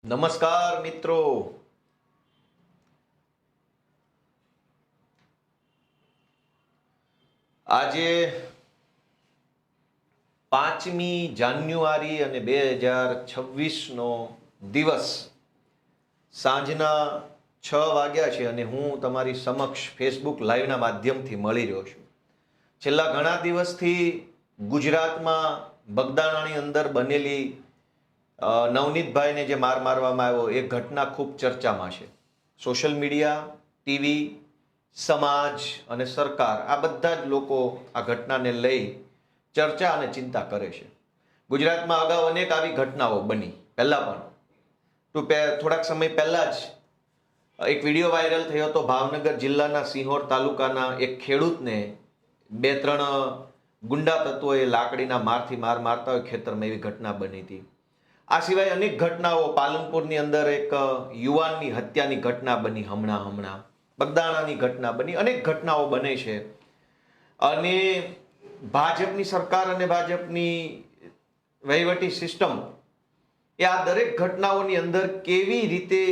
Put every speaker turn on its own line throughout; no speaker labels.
નમસ્કાર મિત્રો. આજે 5મી જાન્યુઆરી અને 2026નો દિવસ સાંજના 6 વાગ્યા છે અને હું તમારી સમક્ષ ફેસબુક લાઈવના માધ્યમથી મળી રહ્યો છું. છેલ્લા ઘણા દિવસથી ગુજરાતમાં બગદાણાની અંદર બનેલી નવનીતભાઈને જે માર મારવામાં આવ્યો એ ઘટના ખૂબ ચર્ચામાં છે. સોશિયલ મીડિયા, ટીવી, સમાજ અને સરકાર આ બધા જ લોકો આ ઘટનાને લઈ ચર્ચા અને ચિંતા કરે છે. ગુજરાતમાં અગાઉ અનેક આવી ઘટનાઓ બની. પહેલાં પણ થોડાક સમય પહેલાં જ એક વિડીયો વાયરલ થયો હતો. ભાવનગર જિલ્લાના સિંહોર તાલુકાના એક ખેડૂતને 2-3 ગુંડા તત્વોએ લાકડીના મારથી માર મારતા હોય ખેતરમાં એવી ઘટના બની હતી. આ સિવાય અનેક ઘટનાઓ, પાલનપુરની અંદર એક યુવાનની હત્યાની ઘટના બની, હમણાં બગદાણાની ઘટના બની, અનેક ઘટનાઓ બને છે. અને ભાજપની સરકાર અને ભાજપની વહીવટી સિસ્ટમ એ આ દરેક ઘટનાઓની અંદર કેવી રીતે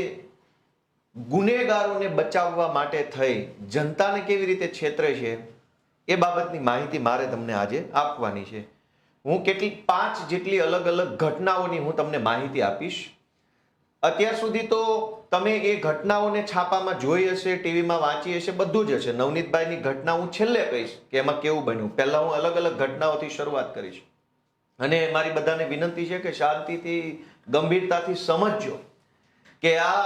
ગુનેગારોને બચાવવા માટે થઈ જનતાને કેવી રીતે છેતરે છે એ બાબતની માહિતી મારે તમને આજે આપવાની છે. હું 5 જેટલી અલગ અલગ ઘટનાઓની હું તમને માહિતી આપીશ. અત્યાર સુધી તો તમે એ ઘટનાઓને છાપામાં જોઈ હશે, ટીવીમાં વાંચી હશે, બધું જ હશે. નવનીતભાઈની ઘટના હું છેલ્લે કહીશ કે એમાં કેવું બન્યું. પહેલા હું અલગ અલગ ઘટનાઓથી શરૂઆત કરીશ અને મારી બધાને વિનંતી છે કે શાંતિથી, ગંભીરતાથી સમજજો કે આ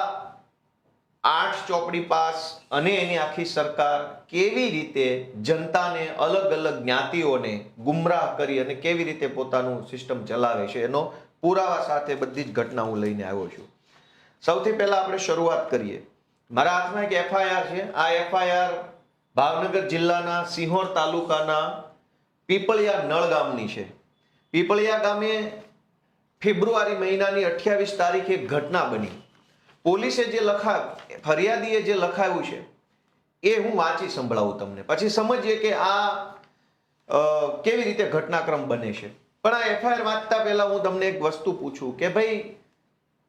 8 ચોપડી પાસ અને એની આખી સરકાર કેવી રીતે જનતાને, અલગ અલગ જ્ઞાતિઓને ગુમરાહ કરી અને કેવી રીતે પોતાનું સિસ્ટમ ચલાવે છે એનો પુરાવા સાથે બધી જ ઘટના હું લઈને આવ્યો છું. સૌથી પહેલા આપણે શરૂઆત કરીએ. મારા હાથમાં એક એફઆઈઆર છે. આ એફઆઈઆર ભાવનગર જિલ્લાના સિંહોર તાલુકાના પીપળિયા નળ ગામની છે. પીપળિયા ગામે ફેબ્રુઆરી મહિનાની 28 તારીખે એક ઘટના બની. પોલીસે જે ફરિયાદીએ જે લખાવ્યું છે એ હું વાંચી સંભળાવું તમને, પછી સમજીએ કે આ કેવી રીતે ઘટનાક્રમ બને છે. પણ આ એફઆઈઆર વાંચતા પહેલા હું તમને એક વસ્તુ પૂછું કે ભાઈ,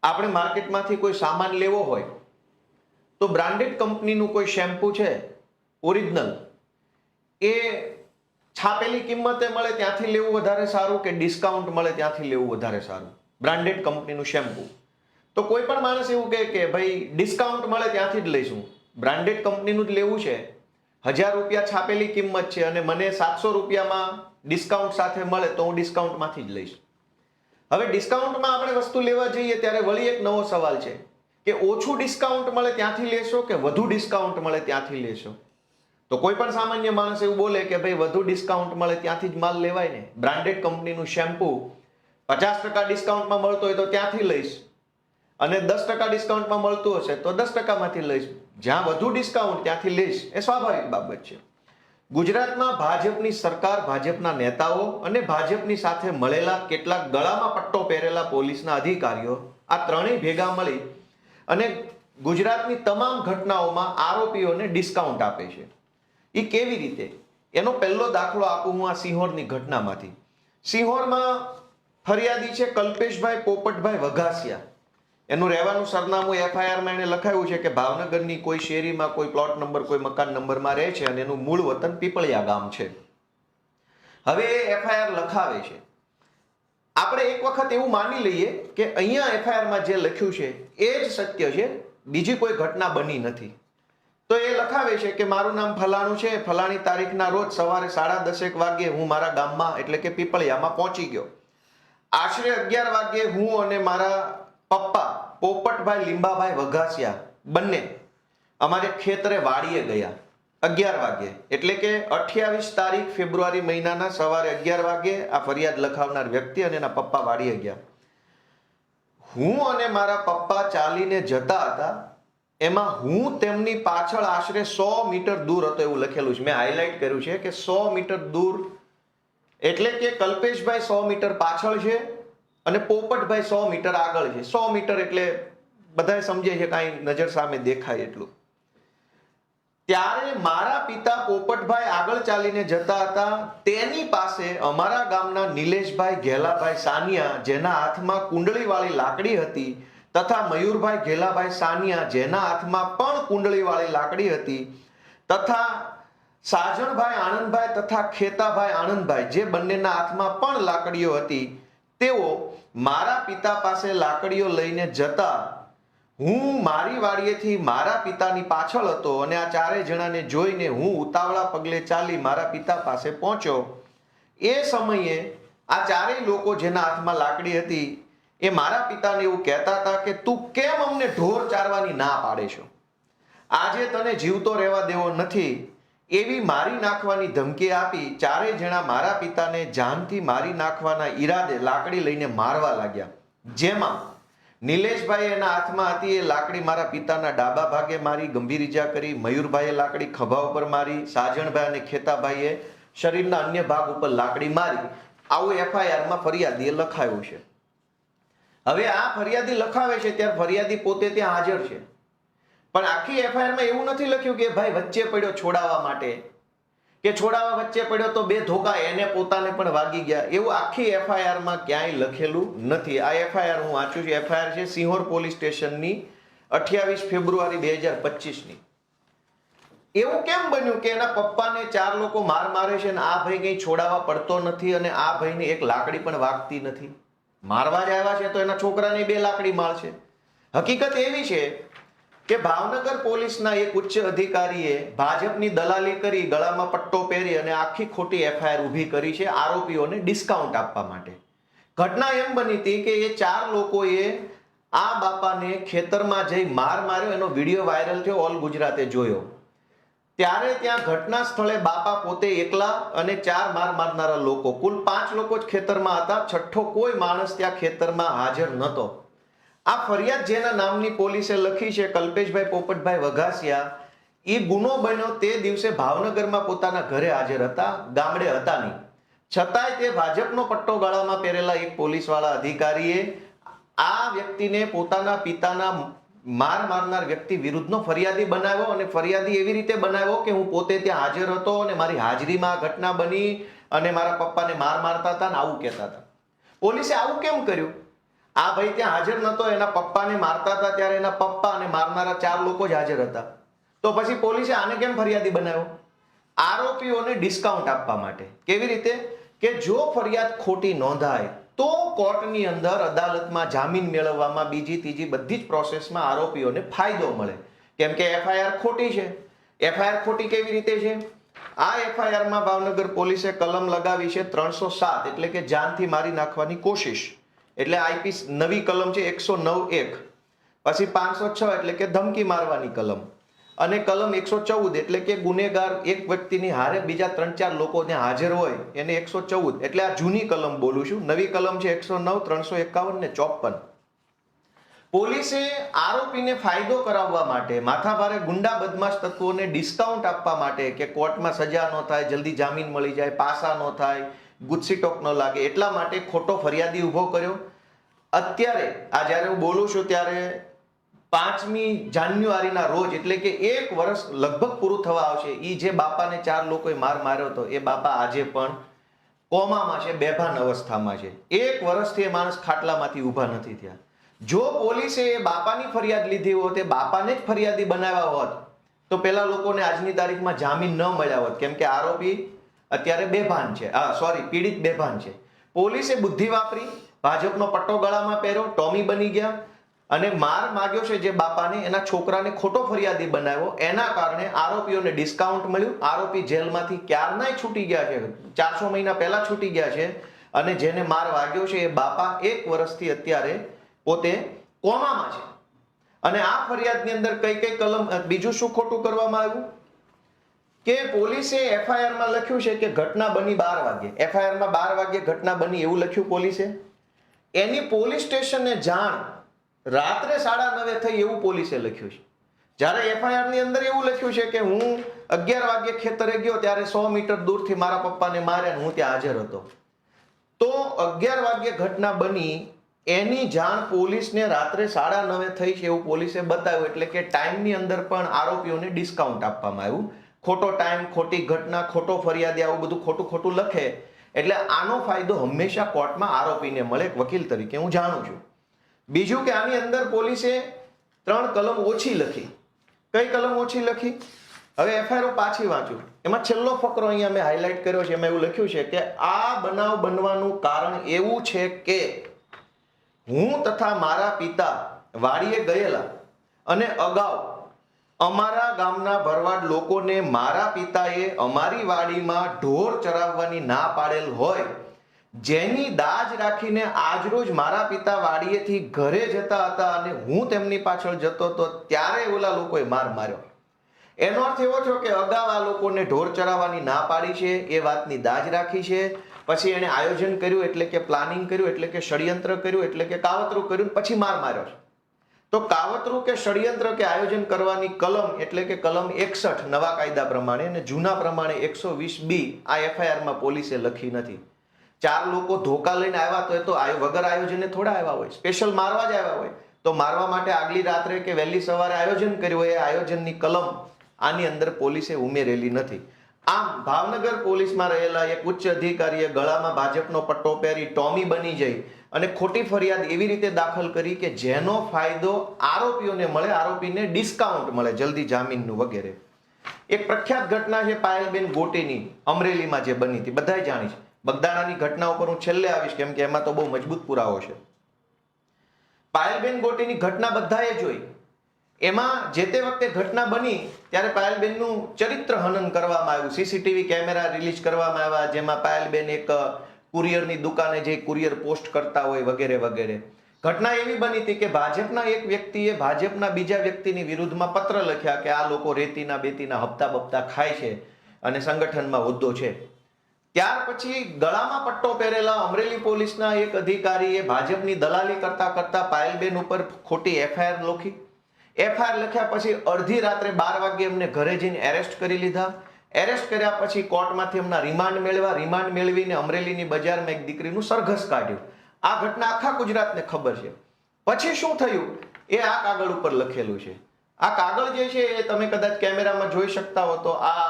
આપણે માર્કેટમાંથી કોઈ સામાન લેવો હોય તો બ્રાન્ડેડ કંપનીનું કોઈ શેમ્પુ છે ઓરિજિનલ, એ છાપેલી કિંમતે મળે ત્યાંથી લેવું વધારે સારું કે ડિસ્કાઉન્ટ મળે ત્યાંથી લેવું વધારે સારું? બ્રાન્ડેડ કંપનીનું શેમ્પુ તો કોઈ પણ માણસ એવું કહે કે ભાઈ ડિસ્કાઉન્ટ મળે ત્યાંથી જ લઈશું, બ્રાન્ડેડ કંપનીનું જ લેવું છે, 1000 રૂપિયા છાપેલી કિંમત છે અને મને 700 રૂપિયામાં ડિસ્કાઉન્ટ સાથે મળે તો હું ડિસ્કાઉન્ટમાંથી જ લઈશ. હવે ડિસ્કાઉન્ટમાં આપણે વસ્તુ લેવા જઈએ ત્યારે વળી એક નવો સવાલ છે કે ઓછું ડિસ્કાઉન્ટ મળે ત્યાંથી લેશો કે વધુ ડિસ્કાઉન્ટ મળે ત્યાંથી લેશો? તો કોઈ પણ સામાન્ય માણસ એવું બોલે કે ભાઈ વધુ ડિસ્કાઉન્ટ મળે ત્યાંથી જ માલ લેવાય ને. બ્રાન્ડેડ કંપનીનું શેમ્પુ 50% ડિસ્કાઉન્ટમાં મળતો હોય તો ત્યાંથી લઈશ અને 10% ડિસ્કાઉન્ટમાં મળતું હશે તો 10%માંથી લઈશ. જ્યાં વધુ ડિસ્કાઉન્ટ ત્યાંથી લઈશ, એ સ્વાભાવિક બાબત છે. ગુજરાતમાં ભાજપની સરકાર, ભાજપના નેતાઓ અને ભાજપની સાથે મળેલા કેટલાક ગળામાં પટ્ટો પહેરેલા પોલીસના અધિકારીઓ, આ ત્રણેય ભેગા મળી અને ગુજરાતની તમામ ઘટનાઓમાં આરોપીઓને ડિસ્કાઉન્ટ આપે છે. એ કેવી રીતે? એનો પહેલો દાખલો આપું હું આ સિંહોરની ઘટનામાંથી. સિંહોરમાં ફરિયાદી છે કલ્પેશભાઈ પોપટભાઈ વઘાસિયા. એનું રહેવાનું સરનામું એફઆઈઆરમાં એને લખાયું છે કે ભાવનગરની કોઈ શેરીમાં, કોઈ પ્લોટ નંબર, કોઈ મકાન નંબરમાં રહે છે અને એનું મૂળ વતન પીપળિયા ગામ છે. હવે એફઆઈઆર લખાવે છે. આપણે એક વખત એવું માની લઈએ કે અહીંયા એફઆઈઆરમાં જે લખ્યું છે એ જ સત્ય છે, બીજી કોઈ ઘટના બની નથી. તો એ લખાવે છે કે મારું નામ ફલાણું છે, ફલાણી તારીખના રોજ સવારે 10:30 વાગે હું મારા ગામમાં એટલે કે પીપળિયામાં પહોંચી ગયો. આશરે 11 વાગે હું અને મારા પપ્પા પોપટભાઈ લીંબાભાઈ વઘાસિયા બંને અમારે ખેતરે વાડીએ ગયા 11 વાગે, એટલે કે 28 તારીખ ફેબ્રુઆરી મહિનાના સવારે 11 વાગે આ ફરિયાદ લખાવનાર વ્યક્તિ અને એના પપ્પા વાડીએ ગયા. હું અને મારા પપ્પા ચાલીને જતા હતા. એમાં હું તેમની પાછળ આશરે 100 મીટર દૂર હતો એવું લખેલું છે. મેં હાઇલાઇટ કર્યું છે કે 100 મીટર દૂર, એટલે કે કલ્પેશભાઈ 100 મીટર પાછળ છે અને પોપટભાઈ 100 મીટર આગળ છે. 100 મીટર એટલે બધા સમજે છે કાંઈ નજર સામે દેખાય એટલું. ત્યારે મારા પિતા પોપટભાઈ આગળ ચાલીને જતા હતા. તેની પાસે અમારા ગામના નિલેશભાઈ ઘેલાભાઈ સાનિયા, જેના હાથમાં કુંડળીવાળી લાકડી હતી, તથા મયુરભાઈ ઘેલાભાઈ સાનિયા જેના હાથમાં પણ કુંડળીવાળી લાકડી હતી, તથા સાજણભાઈ આનંદભાઈ તથા ખેતાભાઈ આનંદભાઈ જે બંનેના હાથમાં પણ લાકડીઓ હતી, તેઓ મારા પિતા પાસે લાકડીઓ લઈને જતા હું મારી વાડીએથી મારા પિતાની પાછળ હતો અને આ ચારેય જણાને જોઈને હું ઉતાવળા પગલે ચાલી મારા પિતા પાસે પહોંચ્યો. એ સમયે આ ચારેય લોકો જેના હાથમાં લાકડી હતી એ મારા પિતાને એવું કહેતા હતા કે તું કેમ અમને ઢોર ચારવાની ના પાડે છો? આજે તને જીવતો રહેવા દેવો નથી એવી મારી નાખવાની ધમકી આપી ચારેય જણા મારા પિતાને જાનથી મારી નાખવાના ઈરાદે લાકડી લઈને મારવા લાગ્યા. જેમાં નિલેશભાઈ એના હાથમાં હતી એ લાકડી મારા પિતાના ડાબા ભાગે મારી, ગંભીર ઈજા કરી. મયુરભાઈએ લાકડી ખભા ઉપર મારી. સાજણભાઈ અને ખેતાભાઈએ શરીરના અન્ય ભાગ ઉપર લાકડી મારી. આવું એફઆઈઆરમાં ફરિયાદીએ લખાયું છે. હવે આ ફરિયાદી લખાવે છે ત્યારે ફરિયાદી પોતે ત્યાં હાજર છે, પણ આખી એફઆઈઆરમાં એવું નથી લખ્યું કે ભાઈ વચ્ચે પડ્યો છોડાવવા માટે, કે છોડાવવા વચ્ચે પડ્યો તો બે ધોકા એને પોતાને પણ વાગી ગયા, એવું આખી એફઆઈઆરમાં ક્યાંય લખેલું નથી. આ એફઆઈઆર હું વાંચું છું. એફઆઈઆર છે સિંહોર પોલીસ સ્ટેશનની 28 ફેબ્રુઆરી 2025ની. એવું કેમ બન્યું કે એના પપ્પાને ચાર લોકો માર મારે છે અને આ ભાઈ કઈ છોડાવવા પડતો નથી અને આ ભાઈને એક લાકડી પણ વાગતી નથી? મારવા જ આવ્યા છે તો એના છોકરાને બે લાકડી મારશે. હકીકત એવી છે કે ભાવનગર પોલીસના એક ઉચ્ચ અધિકારીએ ભાજપની દલાલી કરી, ગળામાં પટ્ટો પહેરી અને આખી ખોટી એફઆઈઆર ઊભી કરી છે આરોપીઓને ડિસ્કાઉન્ટ આપવા માટે. ઘટના એમ બની હતી કે એ ચાર લોકોએ આ બાપાને ખેતરમાં જઈ માર માર્યો, એનો વિડીયો વાયરલ થયો, ઓલ ગુજરાતે જોયો. ત્યારે ત્યાં ઘટના સ્થળે બાપા પોતે એકલા અને ચાર માર મારનારા લોકો, કુલ 5 લોકો જ ખેતરમાં હતા. છઠ્ઠો કોઈ માણસ ત્યાં ખેતરમાં હાજર નહોતો. આ ફરિયાદ જેના નામની પોલીસે લખી છે, કલ્પેશભાઈ પોપટભાઈ વઘાસિયા, એ ગુનો બન્યો તે દિવસે ભાવનગરમાં પોતાના ઘરે હાજર હતા, ગામડે હતા નહીં. છતાંય તે ભાજપનો પટ્ટો ગળામાં પહેરેલા એક પોલીસવાળા અધિકારીએ આ વ્યક્તિને પોતાના પિતાના માર મારનાર વ્યક્તિ વિરુદ્ધનો ફરિયાદી બનાવ્યો, અને ફરિયાદી એવી રીતે બનાવ્યો કે હું પોતે ત્યાં હાજર હતો અને મારી હાજરીમાં આ ઘટના બની અને મારા પપ્પાને માર મારતા હતા ને આવું કહેતા હતા. પોલીસે આવું કેમ કર્યું? આ ભાઈ ત્યાં હાજર નતો, એના પપ્પાને મારતા હતા ત્યારે એના પપ્પા અને મારનારા ચાર લોકો જ હાજર હતા. તો પછી પોલીસે આને કેમ ફરિયાદી બનાવ્યો? આરોપીઓને ડિસ્કાઉન્ટ આપવા માટે. કેવી રીતે? કે જો ફરિયાદ ખોટી નોંધાય તો કોર્ટની અંદર અદાલતમાં જામીન મેળવવામાં, બીજી ત્રીજી બધી જ પ્રોસેસમાં આરોપીઓને ફાયદો મળે. કેમ કે એફઆઈઆર ખોટી છે. એફઆઈઆર ખોટી કેવી રીતે છે? આ એફઆઈઆરમાં ભાવનગર પોલીસે કલમ લગાવી છે 307, એટલે કે જાનથી મારી નાખવાની કોશિશ, એટલે આઈપી નવી કલમ છે 109(1). પછી 506 એટલે કે ધમકી મારવાની કલમ, અને કલમ 114 એટલે કે ગુનેગાર એક વ્યક્તિની હારે બીજા 3-4 લોકો ત્યાં હાજર હોય એને 114, એટલે આ જૂની કલમ બોલું છું. નવી કલમ છે 109, 351 ને 54. પોલીસે આરોપીને ફાયદો કરાવવા માટે, માથાભારે ગુંડા બદમાશ તત્વોને ડિસ્કાઉન્ટ આપવા માટે કે કોર્ટમાં સજા ન થાય, જલ્દી જામીન મળી જાય, પાસા ન થાય, ગુસ્સીટોક ન લાગે, એટલા માટે ખોટો ફરિયાદી ઉભો કર્યો. અત્યારે આ જ્યારે હું બોલું છું ત્યારે 5મી જાન્યુઆરીના રોજ, એટલે કે 1 વર્ષ લગભગ પૂરું થવા આવશે, એ જે બાપાને 4 લોકોએ માર માર્યો હતો એ બાપા આજે પણ કોમામાં છે, બેભાન અવસ્થામાં છે. 1 વર્ષથી એ માણસ ખાટલામાંથી ઊભા નથી થયા. જો પોલીસે એ બાપાની ફરિયાદ લીધી હોત, એ બાપાને જ ફરિયાદી બનાવ્યા હોત તો પેલા લોકોને આજની તારીખમાં જામીન ન મળ્યા હોત, કેમ કે આરોપી અત્યારે બેભાન છે, પીડિત બેભાન છે. પોલીસે બુદ્ધિ વાપરી, ભાજપનો પટ્ટો ગળામાં પહેર્યો, ટોમી બની ગયા અને માર માગ્યો છે જે બાપાને, એના છોકરાને ખોટો ફરિયાદી બનાવ્યો. એના કારણે આરોપીઓને ડિસ્કાઉન્ટ મળ્યું. આરોપી જેલમાંથી ક્યારનાય છૂટી ગયા છે, 400 મહિના પહેલા છૂટી ગયા છે, અને જેને માર વાગ્યો છે એ બાપા 1 વર્ષથી અત્યારે પોતે કોમામાં છે. અને આ ફરિયાદની અંદર કઈ કલમ, બીજું શું ખોટું કરવામાં આવ્યું કે પોલીસે એફઆઈઆરમાં લખ્યું છે કે ઘટના બની 12 વાગે. એફઆઈઆરમાં 12 વાગે ઘટના બની એવું લખ્યું પોલીસે. એની પોલીસ સ્ટેશનને જાણ રાત્રે 9:30 થઈ એવું પોલીસે લખ્યું છે. જ્યારે એફઆઈઆર ની અંદર એવું લખ્યું છે કે હું 11 વાગે ખેતરે ગયો ત્યારે 100 મીટર દૂરથી મારા પપ્પાને માર્યા, હું ત્યાં હાજર હતો. તો 11 વાગે ઘટના બની, એની જાણ પોલીસને રાત્રે 9:30 થઈ છે એવું પોલીસે બતાવ્યું. એટલે કે ટાઈમની અંદર પણ આરોપીઓને ડિસ્કાઉન્ટ આપવામાં આવ્યું. ખોટો ટાઈમ, ખોટી ઘટના, ખોટો ફરિયાદી, આવું બધું ખોટું લખે એટલે આનો ફાયદો હંમેશા કોર્ટમાં આરોપીને મળે. એક વકીલ તરીકે હું જાણું છું. બીજું કે આની અંદર પોલીસે 3 કલમ ઓછી લખી. કઈ કલમ ઓછી લખી? હવે એફઆઈઆર પાછી વાંચું, એમાં છેલ્લો ફકરો અહીંયા મેં હાઇલાઇટ કર્યો છે. એમાં એવું લખ્યું છે કે આ બનાવ બનવાનું કારણ એવું છે કે હું તથા મારા પિતા વાડીએ ગયેલા અને અગાઉ અમારા ગામના ભરવાડ લોકોને મારા પિતાએ અમારી વાડીમાં ઢોર ચરાવવાની ના પાડેલ હોય, જેની દાજ રાખીને આજરોજ મારા પિતા વાડીએથી ઘરે જતા હતા અને હું તેમની પાછળ જતો હતો ત્યારે ઓલા લોકોએ માર માર્યો. એનો અર્થ એવો થયો કે અગાઉ આ લોકોને ઢોર ચરાવવાની ના પાડી છે, એ વાતની દાજ રાખી છે, પછી એને આયોજન કર્યું એટલે કે પ્લાનિંગ કર્યું એટલે કે ષડયંત્ર કર્યું એટલે કે કાવતરું કર્યું, પછી માર માર્યો છે. તો કાવતરું કે ષડયંત્ર કે આયોજન કરવાની કલમ એટલે કે કલમ 61 નવા કાયદા પ્રમાણે અને જૂના પ્રમાણે 120B આ એફઆઈઆરમાં પોલીસે લખી નથી. 4 લોકો ધોકા લઈને આવ્યા તો એ તો વગર આયોજને થોડા આવ્યા હોય, સ્પેશિયલ મારવા જ આવ્યા હોય. તો મારવા માટે આગલી રાત્રે કે વહેલી સવારે આયોજન કર્યું હોય, એ આયોજનની કલમ આની અંદર પોલીસે ઉમેરેલી નથી. આમ ભાવનગર પોલીસમાં રહેલા એક ઉચ્ચ અધિકારીએ ગળામાં ભાજપનો પટ્ટો પહેરી ટોમી બની જઈ અને ખોટી ફરિયાદ એવી રીતે દાખલ કરી કે જેનો ફાયદો આરોપીઓને મળે, આરોપીને ડિસ્કાઉન્ટ મળે, જલ્દી જામીનનું વગેરે. એક પ્રખ્યાત ઘટના છે પાયલબેન ગોટીની, અમરેલીમાં જે બની હતી, બધાય જાણી છે. બગદાણાની ઘટના ઉપર હું છેલ્લે આવીશ કેમ કે એમાં તો બહુ મજબૂત પુરાવો છે. પાયલબેન ગોટીની ઘટના બધાએ જોઈ. એમાં જે તે વખતે ઘટના બની ત્યારે પાયલબેનનું ચરિત્ર હનન કરવામાં આવ્યું, સીસીટીવી કેમેરા રિલીઝ કરવામાં આવ્યા, જેમાં પાયલબેન એક કુરિયરની દુકાને જે કુરિયર પોસ્ટ કરતા હોય વગેરે વગેરે. ઘટના એવી બની હતી કે ભાજપના એક વ્યક્તિએ ભાજપના બીજા વ્યક્તિની વિરુદ્ધમાં પત્ર લખ્યા કે આ લોકો રેતીના બેતીના હપ્તા બપ્તા ખાય છે અને સંગઠનમાં હોદ્દો છે. ત્યાર પછી ગળામાં પટ્ટો પહેરેલા અમરેલી પોલીસના એક અધિકારીએ ભાજપની દલાલી કરતા કરતા પાયલબેન ઉપર ખોટી એફઆઈઆર લખી. એફઆઈઆર લખ્યા પછી અડધી રાત્રે 12 વાગે એમને ઘરે જઈને એરેસ્ટ કરી લીધા. એરેસ્ટ કર્યા પછી કોર્ટમાંથી એમના રિમાન્ડ મેળવ્યા. રિમાન્ડ મેળવીને અમરેલીની બજારમાં એક દીકરીનું સરઘસ કાઢ્યું. આ ઘટના આખા ગુજરાતને ખબર છે. પછી શું થયું એ આ કાગળ ઉપર લખેલું છે. આ કાગળ જે છે એ તમે કદાચ કેમેરામાં જોઈ શકતા હો તો આ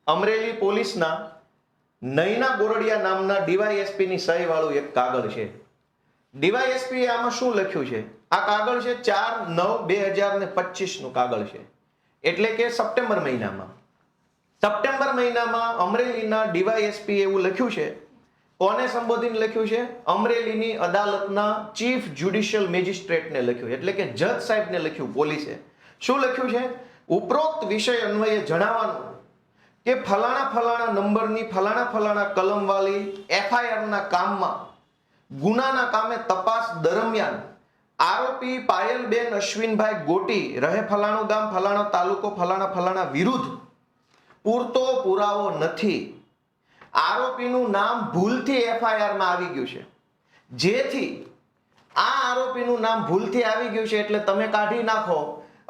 અમરેલી પોલીસના નૈના ગોરડિયા નામના ડીવાયએસપી ની સહી વાળું એક કાગળ છે. ડીવાયએસપી આમાં શું લખ્યું છે? આ કાગળ છે 4/9/2025 નું કાગળ છે, એટલે કે સપ્ટેમ્બર મહિનામાં અમરેલીના ડીવાયએસપી એવું લખ્યું છે. કોને સંબોધીને લખ્યું છે? અમરેલીની અદાલતના ચીફ જ્યુડિશિયલ મેજિસ્ટ્રેટને લખ્યું, એટલે કે જજ સાહેબને લખ્યું પોલીસે. શું લખ્યું છે? ઉપરોક્ત વિષય અન્વયે જણાવવાનું કે ફલાણા નંબરની ફલાણા કલમ વાળી એફઆઈઆરના કામમાં ગુનાના કામે તપાસ દરમિયાન આરોપી પાયલબેન અશ્વિનભાઈ ગોટી રહે ફલાણું ગામ ફલાણો તાલુકો ફલાણા વિરુદ્ધ પૂરતો પુરાવો નથી. આરોપીનું નામ ભૂલથી એફઆઈઆરમાં આવી ગયું છે, જેથી આ આરોપીનું નામ ભૂલથી આવી ગયું છે એટલે તમે કાઢી નાખો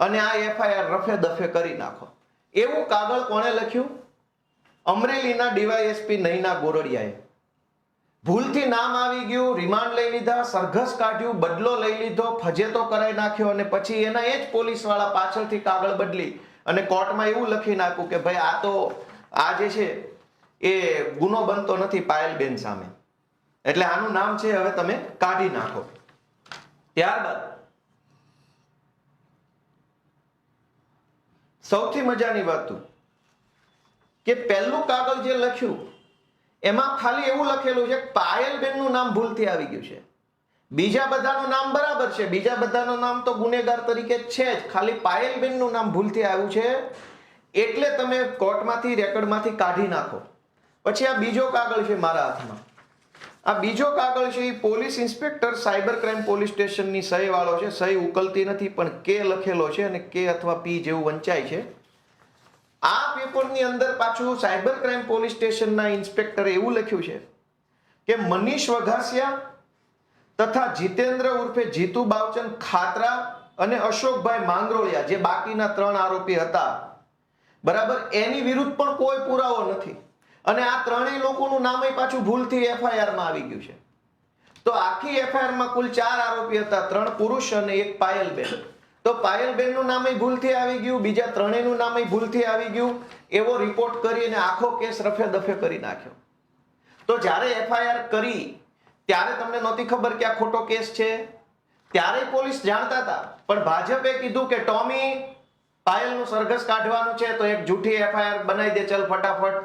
અને આ એફઆઈઆર રફે દફે કરી નાખો. એવું કાગળ કોણે લખ્યું? અમરેલીના ડીવાયએસપી નૈના ગોરડિયાએ. ભૂલથી નામ આવી ગયું, રિમાન્ડ લઈ લીધા, સરઘસ કાઢ્યું, બદલો લઈ લીધો, ફજેતો કરાવી નાખ્યો અને પછી એના એ જ પોલીસ વાળા પાછળથી કાગળ બદલી અને કોર્ટમાં એવું લખી નાખ્યું કે ભાઈ આ તો આ જે છે એ ગુનો બનતો નથી પાયલબેન સામે, એટલે આનું નામ છે હવે તમે કાઢી નાખો. ત્યારબાદ સૌથી મજાની વાત કે પહેલું કાગળ જે લખ્યું એમાં ખાલી એવું લખેલું છે પાયલબેનનું નામ ભૂલથી આવી ગયું છે. બીજા બધાનું નામ બરાબર છે, બીજા બધાનું નામ તો ગુનેગાર તરીકે છે જ, ખાલી પાયલબેનનું નામ ભૂલથી આવ્યું છે એટલે તમે કોર્ટમાંથી રેકોર્ડમાંથી કાઢી નાખો. પછી આ બીજો કાગળ છે મારા હાથમાં. આ બીજો કાગળ છે એ police inspector cyber crime police સ્ટેશનની સહી વાળો છે. સહી ઉકલતી નથી પણ કે લખેલો છે અને કે અથવા પી જેવું વંચાય છે. આ પેપરની અંદર પાછું સાયબર ક્રાઇમ પોલીસ સ્ટેશનના ઇન્સ્પેક્ટરે એવું લખ્યું છે કે મનીષ વઘાસિયા તથા જીતેન્દ્ર ઉર્ફે જીતુ બાવચંદ ખાતરા અને અશોકભાઈ માંગરોળિયા જે બાકીના 3 આરોપી હતા બરાબર, એની વિરુદ્ધ પણ કોઈ પુરાવો નથી અને આ ત્રણેય લોકોનું નામ પાછું ભૂલથી એફઆઈઆરમાં આવી ગયું છે. તો આખી એફઆઈઆરમાં કુલ 4 આરોપી હતા, 3 પુરુષ અને 1 પાયલબેન. તો પાયલબેનનું નામ ભૂલથી આવી ગયું, બીજા ત્રણેયનું નામ ભૂલથી આવી ગયું, એવો રિપોર્ટ કરી અને આખો કેસ રફે દફે કરી નાખ્યો. તો જ્યારે એફઆઈઆર કરી ત્યારે તમને નહોતી ખબર કે આ ખોટો કેસ છે, ત્યારે પોલીસ જાણતા હતા, પણ ભાજપે કીધું કે ટોમી પાયલનું સરઘસ કાઢવાનું છે તો એક જૂઠી એફઆઈઆર બનાવી દે, ચલ ફટાફટ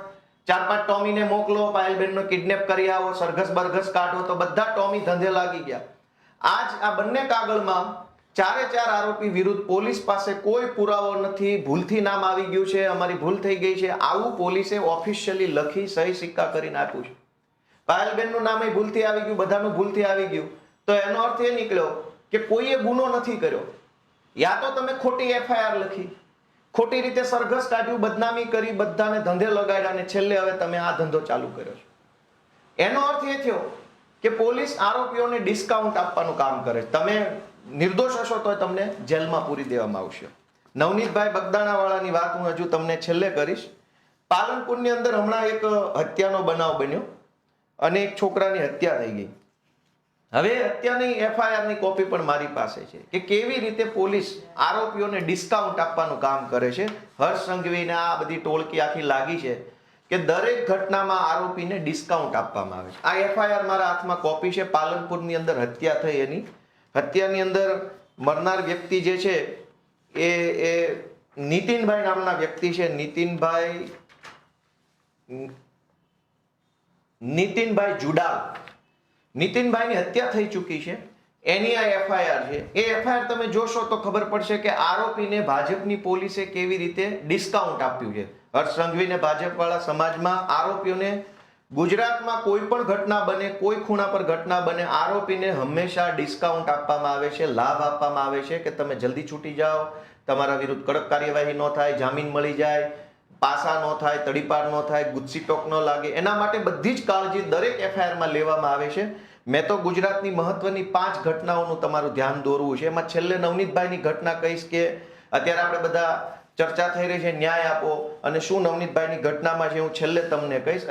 4-5 ટોમીને મોકલો, પાયલબેનનો કિડનેપ કરી આવો, સરઘસ બરઘસ કાઢો. તો બધા ટોમી ધંધે લાગી ગયા. આજ આ બંને કાગળમાં 4 આરોપી વિરુદ્ધ પોલીસ પાસે કોઈ પુરાવો નથી, ભૂલથી નામ આવી ગયું છે, અમારી ભૂલ થઈ ગઈ છે, આવું પોલીસે ઓફિશિયલી લખી સહી સિક્કા કરીને આપ્યું છે. પાયલબેનનું નામ એ ભૂલથી આવી ગયું, બધાનું ભૂલથી આવી ગયું. તો એનો અર્થ એ નીકળ્યો કે કોઈએ ગુનો નથી કર્યો. યા તો તમે ખોટી એફઆઈઆર લખી, ખોટી રીતે સરઘસ કાઢ્યું, બદનામી કરી, બધાને ધંધે લગાડ્યા અને છેલ્લે હવે તમે આ ધંધો ચાલુ કર્યો છે. એનો અર્થ એ થયો કે પોલીસ આરોપીઓને ડિસ્કાઉન્ટ આપવાનું કામ કરે. તમે નિર્દોષ હશો તો તમને જેલમાં પૂરી દેવામાં આવશે. નવનીતભાઈ બગદાણાવાળાની વાત હું હજુ તમને છેલ્લે કરીશ. પાલનપુરની અંદર હમણાં એક હત્યાનો બનાવ બન્યો અને એક છોકરાની હત્યા થઈ ગઈ. હવે હત્યાની એફઆઈઆરની કોપી પણ મારી પાસે છે કે કેવી રીતે પોલીસ આરોપીઓને ડિસ્કાઉન્ટ આપવાનું કામ કરે છે. હર્ષ સંઘવીને આ બધી ટોળકી આખી લાગી છે કે દરેક ઘટનામાં આરોપીને ડિસ્કાઉન્ટ આપવામાં આવે છે. આ એફઆઈઆર મારા હાથમાં કોપી છે. પાલનપુરની અંદર હત્યા થઈ, એની હત્યાની અંદર મરનાર વ્યક્તિ જે છે એ નીતિનભાઈ નામના વ્યક્તિ છે. નીતિનભાઈ જુડાલ. નીતિનભાઈની હત્યા થઈ ચૂકી છે, એની આ એફઆઈઆર છે. એ એફઆઈઆર તમે જોશો તો ખબર પડશે કે આરોપીને ભાજપની પોલીસે કેવી રીતે ડિસ્કાઉન્ટ આપ્યું છે. હર્ષ સંઘવીને ભાજપવાળા સમાજમાં આરોપીઓને ગુજરાતમાં કોઈ પણ ઘટના બને, કોઈ ખૂણા પર ઘટના બને, આરોપીને હંમેશા ડિસ્કાઉન્ટ આપવામાં આવે છે, લાભ આપવામાં આવે છે કે તમે જલ્દી છૂટી જાઓ, તમારા વિરુદ્ધ કડક કાર્યવાહી ન થાય, જામીન મળી જાય, પાસા ન થાય, તડીપાર ન થાય, ગુસ્સી ટોક ન લાગે. એના માટે બધી જ કાળજી દરેક એફઆઈઆરમાં લેવામાં આવે છે. મેં તો ગુજરાતની મહત્વની 5 ઘટનાઓનું તમારું ધ્યાન દોરવું છે. એમાં છેલ્લે નવનીતભાઈની ઘટના કહીશ કે અત્યારે આપણે બધા ચર્ચા થઈ રહી છે, ન્યાય આપો, અને શું નવનીતભાઈની ઘટનામાં છે હું છેલ્લે તમને કહીશ.